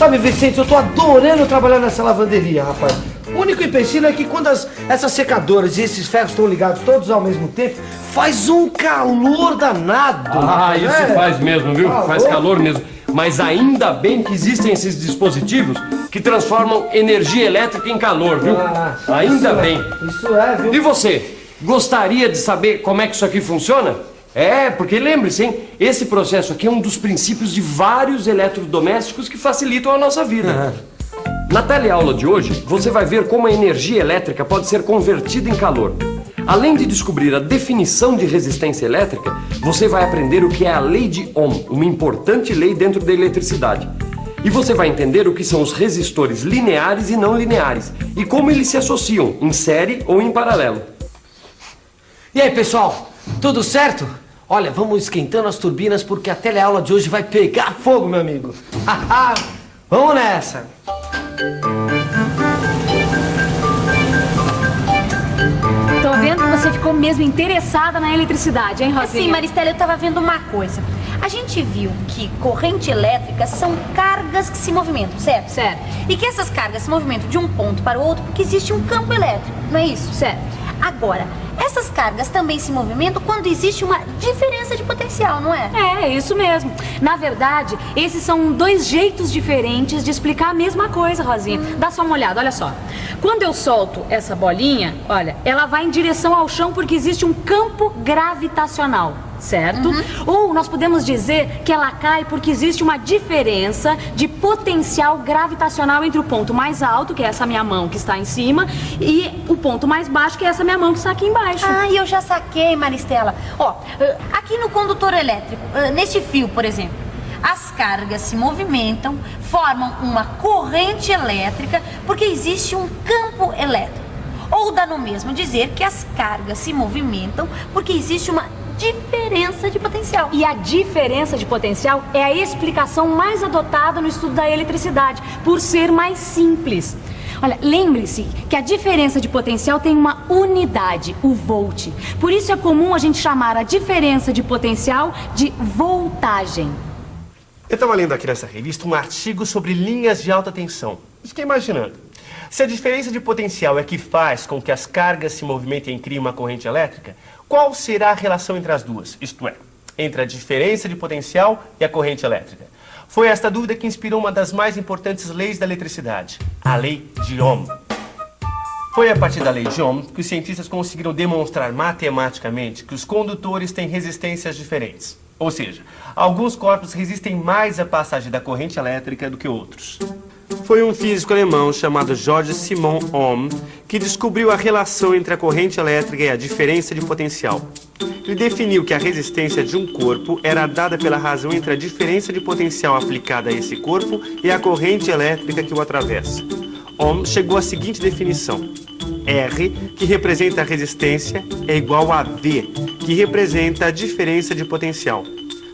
Sabe, Vicente, eu tô adorando trabalhar nessa lavanderia, rapaz. O único empecilho é que quando essas secadoras e esses ferros estão ligados todos ao mesmo tempo, faz um calor danado. Ah, isso faz mesmo, viu? Faz calor mesmo. Mas ainda bem que existem esses dispositivos que transformam energia elétrica em calor, viu? Ainda bem. Isso é, viu? E você, gostaria de saber como é que isso aqui funciona? É, porque lembre-se, hein? Esse processo aqui é um dos princípios de vários eletrodomésticos que facilitam a nossa vida. Na teleaula de hoje, você vai ver como a energia elétrica pode ser convertida em calor. Além de descobrir a definição de resistência elétrica, você vai aprender o que é a lei de Ohm, uma importante lei dentro da eletricidade. E você vai entender o que são os resistores lineares e não lineares, e como eles se associam, em série ou em paralelo. E aí, pessoal, tudo certo? Olha, vamos esquentando as turbinas porque a teleaula de hoje vai pegar fogo, meu amigo. Vamos nessa! Tô vendo que você ficou mesmo interessada na eletricidade, hein, Rosinha? Sim, Maristela, eu tava vendo uma coisa. A gente viu que corrente elétrica são cargas que se movimentam, certo? Certo. E que essas cargas se movimentam de um ponto para o outro porque existe um campo elétrico, não é isso? Certo. Agora, essas cargas também se movimentam quando existe uma diferença de potencial, não é? É isso mesmo. Na verdade, esses são dois jeitos diferentes de explicar a mesma coisa, Rosinha. Dá só uma olhada, olha só. Quando eu solto essa bolinha, olha, ela vai em direção ao chão porque existe um campo gravitacional, certo? Ou nós podemos dizer que ela cai porque existe uma diferença de potencial gravitacional entre o ponto mais alto, que é essa minha mão que está em cima, e o ponto mais baixo, que é essa minha mão que está aqui embaixo. Ah, eu já saquei, Maristela. Ó, aqui no condutor elétrico, neste fio, por exemplo, as cargas se movimentam, formam uma corrente elétrica porque existe um campo elétrico. Ou dá no mesmo dizer que as cargas se movimentam porque existe uma diferença de potencial. E a diferença de potencial é a explicação mais adotada no estudo da eletricidade, por ser mais simples. Olha, lembre-se que a diferença de potencial tem uma unidade, o volt. Por isso é comum a gente chamar a diferença de potencial de voltagem. Eu estava lendo aqui nessa revista um artigo sobre linhas de alta tensão. Fiquei imaginando. Se a diferença de potencial é que faz com que as cargas se movimentem e criem uma corrente elétrica, qual será a relação entre as duas? Isto é, entre a diferença de potencial e a corrente elétrica. Foi esta dúvida que inspirou uma das mais importantes leis da eletricidade, a lei de Ohm. Foi a partir da lei de Ohm que os cientistas conseguiram demonstrar matematicamente que os condutores têm resistências diferentes. Ou seja, alguns corpos resistem mais à passagem da corrente elétrica do que outros. Foi um físico alemão chamado Georg Simon Ohm que descobriu a relação entre a corrente elétrica e a diferença de potencial. Ele definiu que a resistência de um corpo era dada pela razão entre a diferença de potencial aplicada a esse corpo e a corrente elétrica que o atravessa. Ohm chegou à seguinte definição: R, que representa a resistência, é igual a V, que representa a diferença de potencial,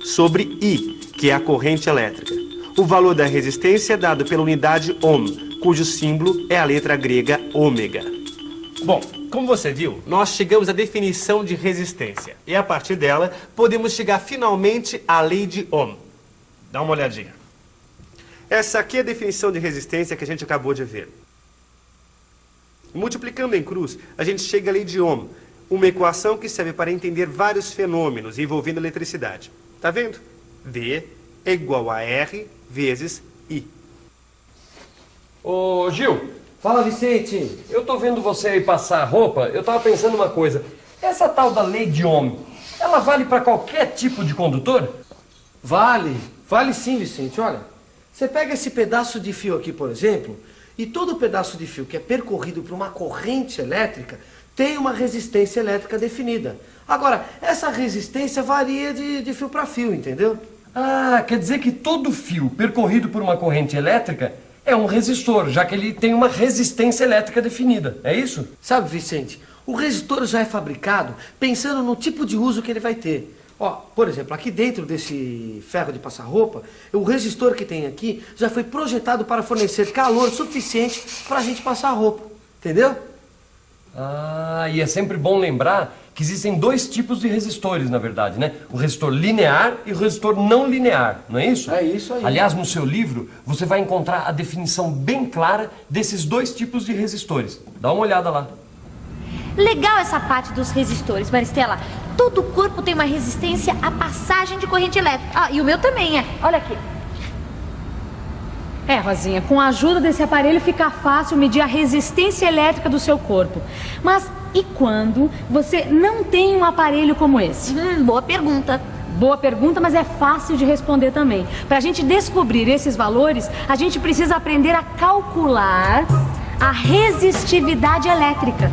sobre I, que é a corrente elétrica. O valor da resistência é dado pela unidade Ohm, cujo símbolo é a letra grega ômega. Bom, como você viu, nós chegamos à definição de resistência. E a partir dela, podemos chegar finalmente à lei de Ohm. Dá uma olhadinha. Essa aqui é a definição de resistência que a gente acabou de ver. Multiplicando em cruz, a gente chega à lei de Ohm, uma equação que serve para entender vários fenômenos envolvendo eletricidade. Tá vendo? V é igual a R vezes I. Ô, Gil, Fala, Vicente. eu tô vendo você aí passar roupa, eu tava pensando uma coisa. Essa tal da lei de Ohm, ela vale para qualquer tipo de condutor? Vale sim, Vicente. Olha, você pega esse pedaço de fio aqui, por exemplo, e todo pedaço de fio que é percorrido por uma corrente elétrica tem uma resistência elétrica definida. Agora, essa resistência varia de fio para fio, entendeu? Ah, quer dizer que todo fio percorrido por uma corrente elétrica é um resistor, já que ele tem uma resistência elétrica definida, é isso? Sabe, Vicente, o resistor já é fabricado pensando no tipo de uso que ele vai ter. Ó, por exemplo, aqui dentro desse ferro de passar roupa, o resistor que tem aqui já foi projetado para fornecer calor suficiente para a gente passar a roupa, entendeu? Ah, e é sempre bom lembrar que existem dois tipos de resistores, na verdade, né? O resistor linear e o resistor não linear, não é isso? É isso aí. Aliás, no seu livro, você vai encontrar a definição bem clara desses dois tipos de resistores. Dá uma olhada lá. Legal essa parte dos resistores, Maristela. Todo corpo tem uma resistência à passagem de corrente elétrica. Ah, e o meu também é. Olha aqui. Rosinha, com a ajuda desse aparelho fica fácil medir a resistência elétrica do seu corpo. Mas e quando você não tem um aparelho como esse? Boa pergunta. Boa pergunta, mas é fácil de responder também. Para a gente descobrir esses valores, a gente precisa aprender a calcular a resistividade elétrica.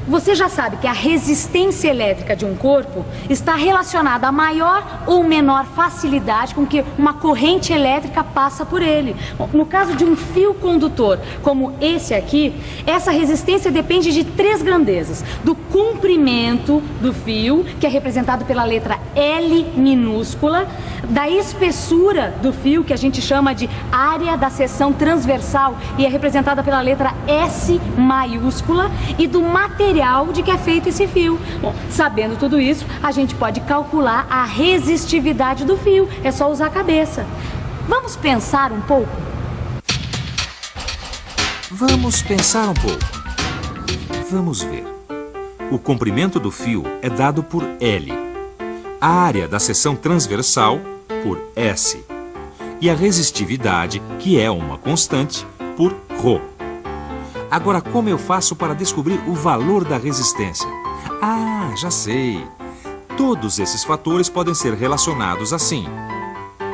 Você já sabe que a resistência elétrica de um corpo está relacionada a maior ou menor facilidade com que uma corrente elétrica passa por ele. No caso de um fio condutor, como esse aqui, essa resistência depende de três grandezas: do comprimento do fio, que é representado pela letra L minúscula, da espessura do fio, que a gente chama de área da seção transversal e é representada pela letra S maiúscula, e do material de que é feito esse fio. Bom, sabendo tudo isso, a gente pode calcular a resistividade do fio. É só usar a cabeça. Vamos pensar um pouco? Vamos pensar um pouco. Vamos ver. O comprimento do fio é dado por L. A área da seção transversal por S. E a resistividade, que é uma constante, por ρ. Agora, como eu faço para descobrir o valor da resistência? Ah, já sei. Todos esses fatores podem ser relacionados assim.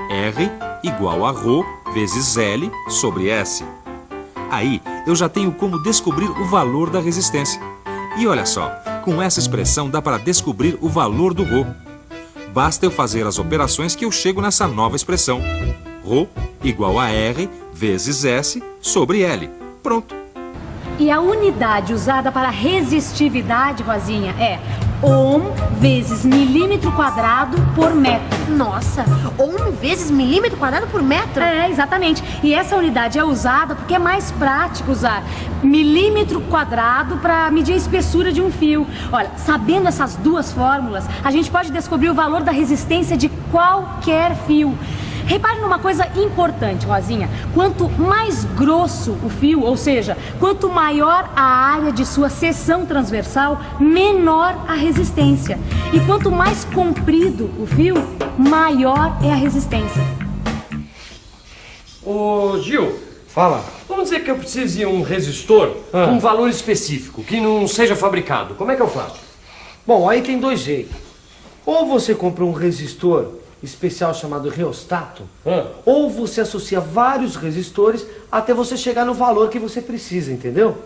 R igual a ρ vezes L sobre S. Aí, eu já tenho como descobrir o valor da resistência. E olha só, com essa expressão dá para descobrir o valor do ρ. Basta eu fazer as operações que eu chego nessa nova expressão. ρ igual a R vezes S sobre L. Pronto. E a unidade usada para resistividade, Rosinha, é ohm vezes milímetro quadrado por metro. Nossa, ohm vezes milímetro quadrado por metro? É, exatamente. E essa unidade é usada porque é mais prático usar milímetro quadrado para medir a espessura de um fio. Olha, sabendo essas duas fórmulas, a gente pode descobrir o valor da resistência de qualquer fio. Repare numa coisa importante, Rosinha. Quanto mais grosso o fio, ou seja, quanto maior a área de sua seção transversal, menor a resistência. E quanto mais comprido o fio, maior é a resistência. Ô, Gil, Fala. vamos dizer que eu precise de um resistor com um valor específico, que não seja fabricado. Como é que eu faço? Bom, aí tem dois jeitos. Ou você compra um resistor especial chamado reostato, ou você associa vários resistores até você chegar no valor que você precisa, entendeu?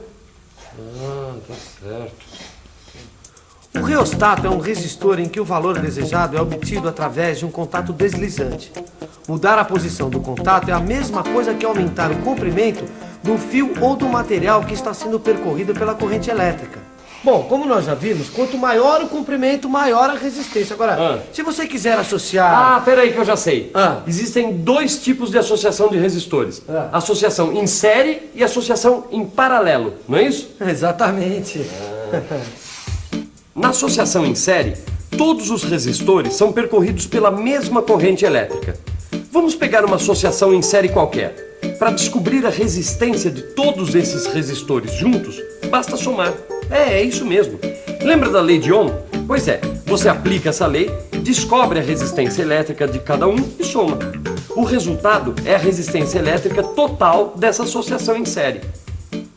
Ah, tá certo. O reostato é um resistor em que o valor desejado é obtido através de um contato deslizante. Mudar a posição do contato é a mesma coisa que aumentar o comprimento do fio ou do material que está sendo percorrido pela corrente elétrica. Bom, como nós já vimos, quanto maior o comprimento, maior a resistência. Agora, se você quiser associar... Ah, peraí que eu já sei. Ah. Existem dois tipos de associação de resistores. Associação em série e associação em paralelo, não é isso? Exatamente. Na associação em série, todos os resistores são percorridos pela mesma corrente elétrica. Vamos pegar uma associação em série qualquer. Para descobrir a resistência de todos esses resistores juntos, basta somar. É isso mesmo. Lembra da lei de Ohm? Pois é, você aplica essa lei, descobre a resistência elétrica de cada um e soma. O resultado é a resistência elétrica total dessa associação em série.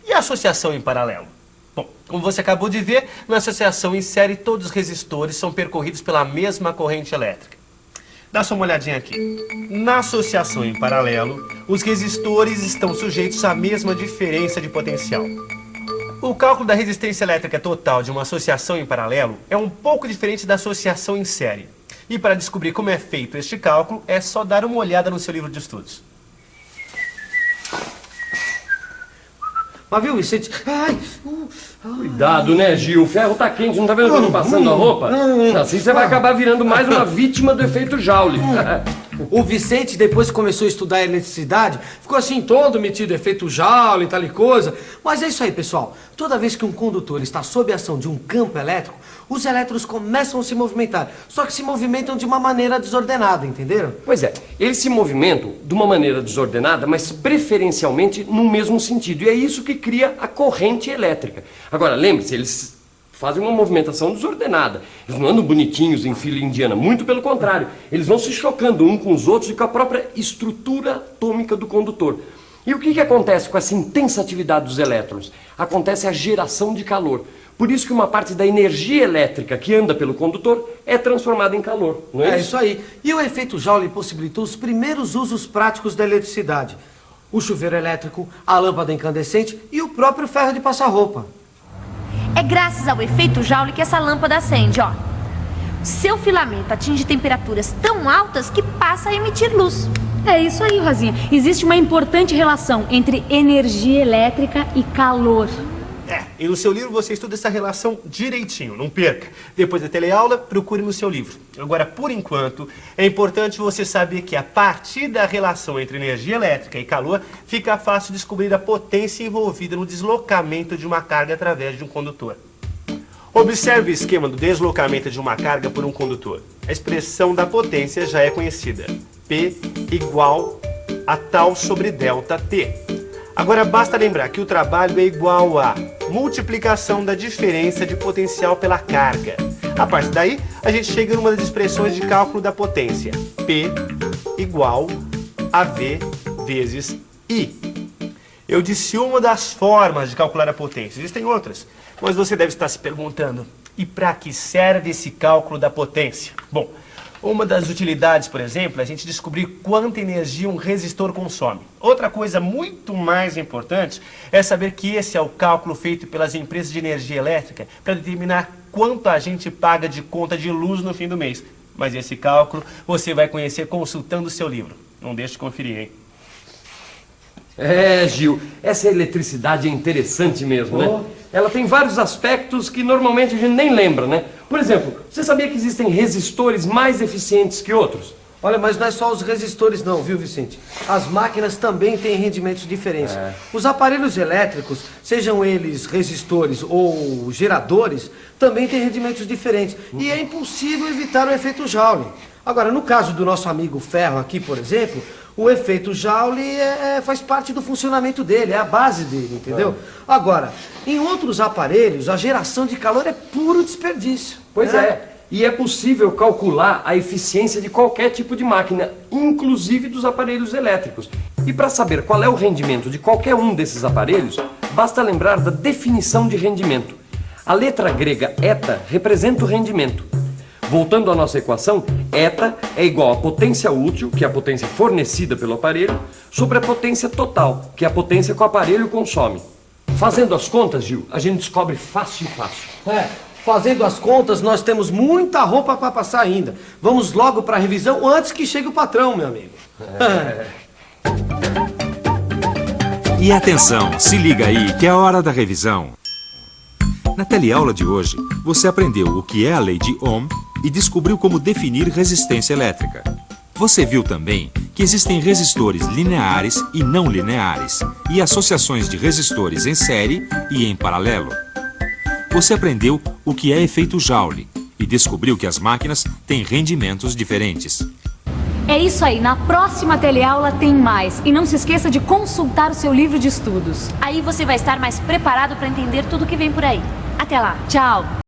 E a associação em paralelo? Bom, como você acabou de ver, na associação em série todos os resistores são percorridos pela mesma corrente elétrica. Dá só uma olhadinha aqui. Na associação em paralelo, os resistores estão sujeitos à mesma diferença de potencial. O cálculo da resistência elétrica total de uma associação em paralelo é um pouco diferente da associação em série. E para descobrir como é feito este cálculo, é só dar uma olhada no seu livro de estudos. Mas viu, Vicente? Cuidado, né, Gil? O ferro tá quente, não tá vendo que eu tô passando a roupa? Assim você vai acabar virando mais uma vítima do efeito Joule. O Vicente, depois que começou a estudar a eletricidade, ficou assim todo metido, efeito Joule e tal e coisa. Mas é isso aí, pessoal. Toda vez que um condutor está sob a ação de um campo elétrico, os elétrons começam a se movimentar. Só que se movimentam de uma maneira desordenada, entenderam? Pois é, eles se movimentam de uma maneira desordenada, mas preferencialmente no mesmo sentido. E é isso que cria a corrente elétrica. Agora, lembre-se, eles fazem uma movimentação desordenada. Eles não andam bonitinhos em fila indiana, muito pelo contrário. Eles vão se chocando um com os outros e com a própria estrutura atômica do condutor. E o que acontece com essa intensa atividade dos elétrons? Acontece a geração de calor. Por isso que uma parte da energia elétrica que anda pelo condutor é transformada em calor, não é, É isso aí. E o efeito Joule possibilitou os primeiros usos práticos da eletricidade. O chuveiro elétrico, a lâmpada incandescente e o próprio ferro de passar roupa. É graças ao efeito Joule que essa lâmpada acende, ó. Seu filamento atinge temperaturas tão altas que passa a emitir luz. É isso aí, Rosinha. Existe uma importante relação entre energia elétrica e calor. E no seu livro você estuda essa relação direitinho, não perca. Depois da teleaula, procure no seu livro. Agora, por enquanto, é importante você saber que a partir da relação entre energia elétrica e calor, fica fácil descobrir a potência envolvida no deslocamento de uma carga através de um condutor. Observe o esquema do deslocamento de uma carga por um condutor. A expressão da potência já é conhecida. P igual a tal sobre delta T. Agora basta lembrar que o trabalho é igual a multiplicação da diferença de potencial pela carga. A partir daí, a gente chega numa das expressões de cálculo da potência. P igual a V vezes I. Eu disse uma das formas de calcular a potência. Existem outras, mas você deve estar se perguntando, e para que serve esse cálculo da potência? Bom, uma das utilidades, por exemplo, é a gente descobrir quanta energia um resistor consome. Outra coisa muito mais importante é saber que esse é o cálculo feito pelas empresas de energia elétrica para determinar quanto a gente paga de conta de luz no fim do mês. Mas esse cálculo você vai conhecer consultando o seu livro. Não deixe de conferir, hein? É, Gil, essa eletricidade é interessante mesmo, né? Ela tem vários aspectos que normalmente a gente nem lembra, né? Por exemplo, você sabia que existem resistores mais eficientes que outros? Olha, mas não é só os resistores não, viu, Vicente? As máquinas também têm rendimentos diferentes. Os aparelhos elétricos, sejam eles resistores ou geradores, também têm rendimentos diferentes. E é impossível evitar o efeito Joule. Agora, no caso do nosso amigo ferro aqui, por exemplo, o efeito Joule faz parte do funcionamento dele, é a base dele, entendeu? Agora, em outros aparelhos, a geração de calor é puro desperdício. Pois é. E é possível calcular a eficiência de qualquer tipo de máquina, inclusive dos aparelhos elétricos. E para saber qual é o rendimento de qualquer um desses aparelhos, basta lembrar da definição de rendimento. A letra grega eta representa o rendimento. Voltando à nossa equação, eta é igual a potência útil, que é a potência fornecida pelo aparelho, sobre a potência total, que é a potência que o aparelho consome. Fazendo as contas, Gil, a gente descobre fácil. Fazendo as contas, nós temos muita roupa para passar ainda. Vamos logo para a revisão antes que chegue o patrão, meu amigo. E atenção, se liga aí que é a hora da revisão. Na teleaula de hoje, você aprendeu o que é a lei de Ohm e descobriu como definir resistência elétrica. Você viu também que existem resistores lineares e não lineares e associações de resistores em série e em paralelo. Você aprendeu o que é efeito Joule e descobriu que as máquinas têm rendimentos diferentes. É isso aí, na próxima teleaula tem mais. E não se esqueça de consultar o seu livro de estudos. Aí você vai estar mais preparado para entender tudo que vem por aí. Até lá. Tchau!